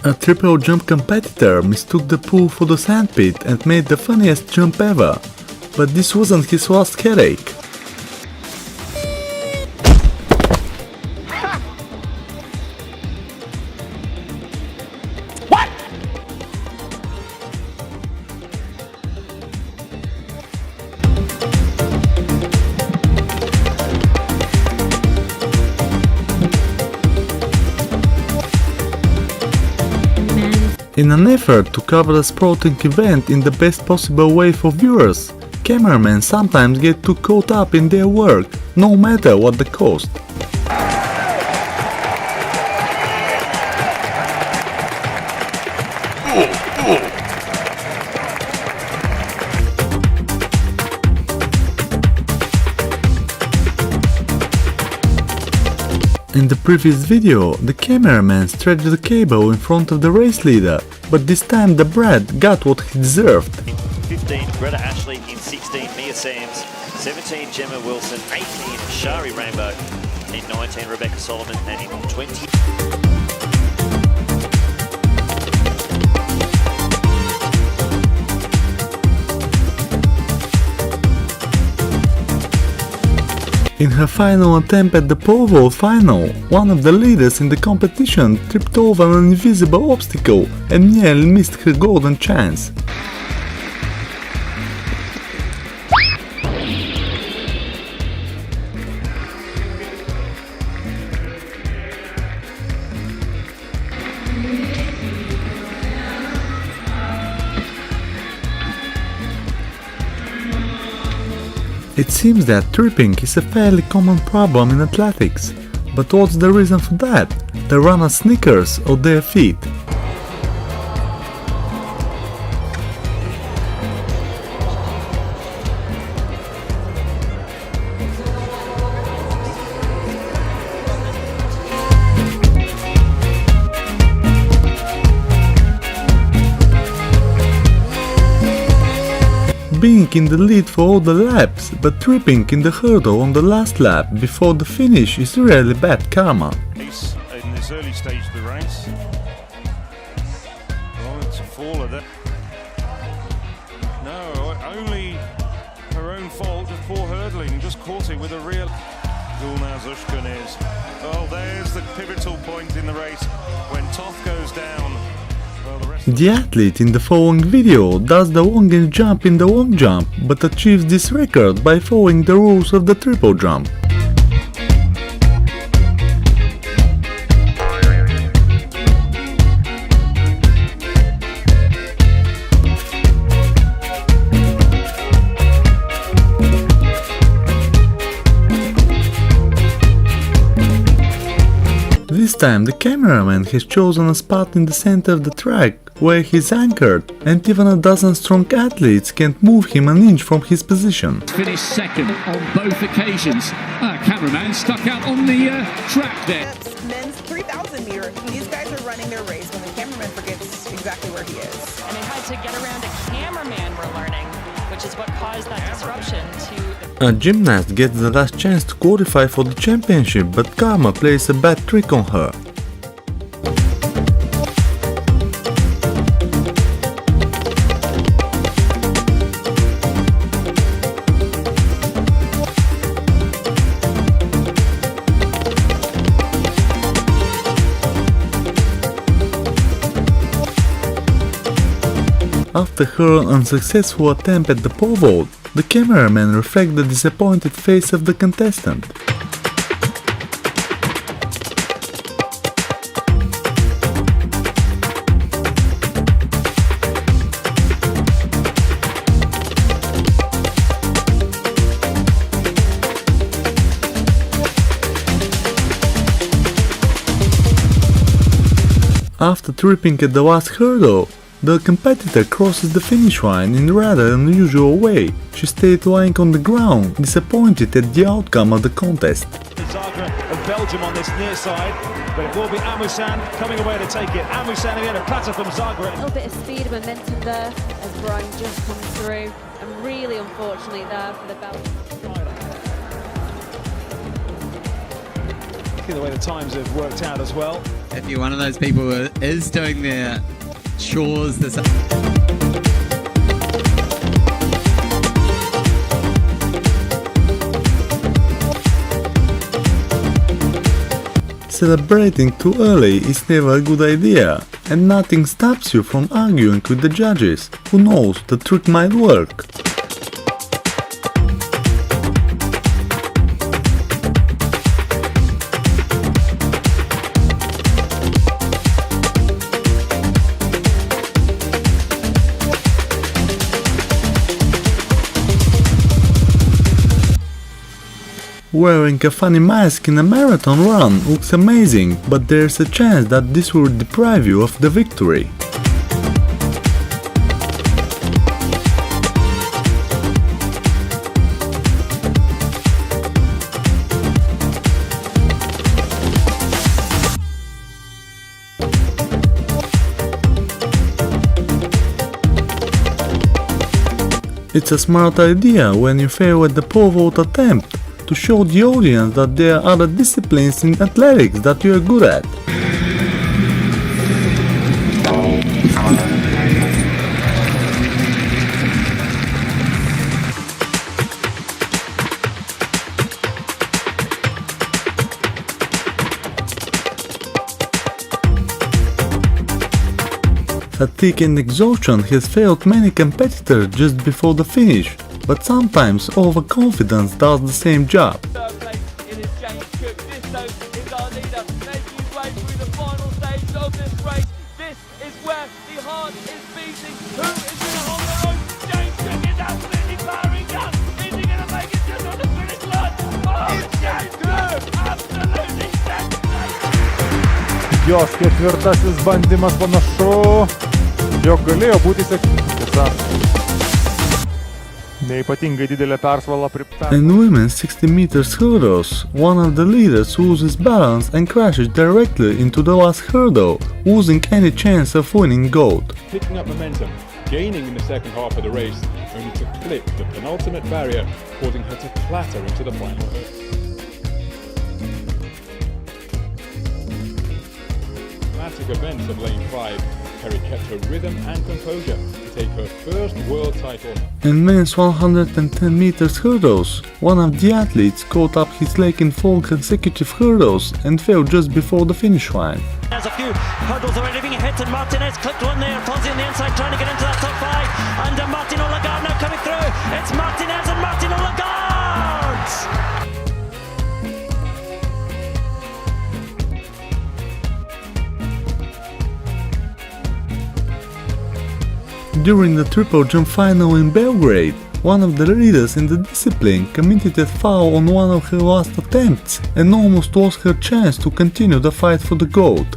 A triple jump competitor mistook the pool for the sandpit and made the funniest jump ever. But this wasn't his last headache. In an effort to cover a sporting event in the best possible way for viewers, cameramen sometimes get too caught up in their work, no matter what the cost. In the previous video, the cameraman stretched the cable in front of the race leader, but this time the brat got what he deserved. 15, Greta Ashley in 16, Mia Sams, 17, Gemma Wilson, 18, Shari Rainbow, in 19, Rebecca Solomon, and in 20... In her final attempt at the pole vault final, one of the leaders in the competition tripped over an invisible obstacle and nearly missed her golden chance. It seems that tripping is a fairly common problem in athletics, but what's the reason for that? The runner's sneakers or their feet? Being in the lead for all the laps, but tripping in the hurdle on the last lap before the finish is really bad karma. In this early stage of the race, oh, it's a fall of that. No, only her own fault, just poor hurdling, just caught it with a real... Gulnaz Ushkun is. Oh, there's the pivotal point in the race when Toth goes down. The athlete in the following video does the longest jump in the long jump, but achieves this record by following the rules of the triple jump. This time the cameraman has chosen a spot in the center of the track where he's anchored, and even a dozen strong athletes can't move him an inch from his position. Finished second on both occasions. Cameraman stuck out on the track there. Men's 3,000 meter. These guys are running their race when the cameraman forgets exactly where he is. And it had to get around a cameraman, we're learning, which is what caused that disruption to... A gymnast gets the last chance to qualify for the championship, but karma plays a bad trick on her. After her unsuccessful attempt at the pole vault, the cameraman reflects the disappointed face of the contestant. After tripping at the last hurdle, the competitor crosses the finish line in a rather unusual way. She stayed lying on the ground, disappointed at the outcome of the contest. Zagra of Belgium on this near side, but it will be Amusan coming away to take it. Amusan again, a platter from Zagra. A little bit of speed and momentum there as Brian just comes through, and really unfortunately there for the Belgian. Look at the way the times have worked out as well. if you're one of those people who is doing their chores this Celebrating too early is never a good idea, and nothing stops you from arguing with the judges. Who knows, the trick might work. Wearing a funny mask in a marathon run looks amazing, but there's a chance that this will deprive you of the victory. It's a smart idea when you fail at the pole vault attempt, to show the audience that there are other disciplines in athletics that you are good at. Fatigue and exhaustion has failed many competitors just before the finish, but sometimes overconfidence does the same job. Jos ketvirtasis bandymas panašu, jog galėjo būti sėkmingas. Neypatingai didelė persvara In women's 60 meters hurdles, one of the leaders loses balance and crashes directly into the last hurdle, losing any chance of winning gold. Picking up momentum, gaining in the second half of the race, only to clip the penultimate barrier, causing her to clatter into the final hurdle. Classic events of Lane 5, Kerry kept her rhythm and composure to take her first world title. In men's 110 meters hurdles, one of the athletes caught up his leg in 4 consecutive hurdles and fell just before the finish line. There's a few hurdles already being hit, and Martinez clipped one there. Fonzie on the inside trying to get into that top 5, and Martin Odegaard now coming through. It's Martinez and Martin Odegaard! During the triple jump final in Belgrade, one of the leaders in the discipline committed a foul on one of her last attempts and almost lost her chance to continue the fight for the gold.